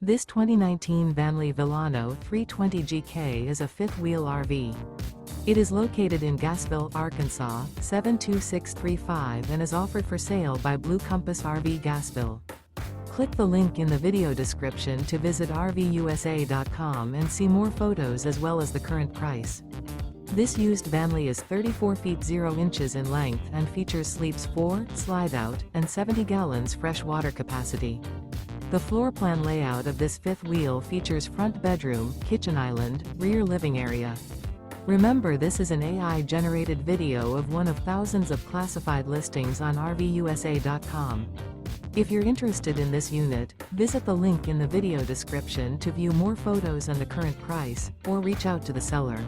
This 2019 Vanleigh Vilano 320GK is a fifth-wheel RV. It is located in Gassville, Arkansas, 72635 and is offered for sale by Blue Compass RV Gassville. Click the link in the video description to visit RVUSA.com and see more photos as well as the current price. This used Vanleigh is 34 feet 0 inches in length and features sleeps 4, slide-out, and 70 gallons fresh water capacity. The floor plan layout of this fifth wheel features front bedroom, kitchen island, rear living area. Remember, this is an AI-generated video of one of thousands of classified listings on RVUSA.com. If you're interested in this unit, visit the link in the video description to view more photos and the current price, or reach out to the seller.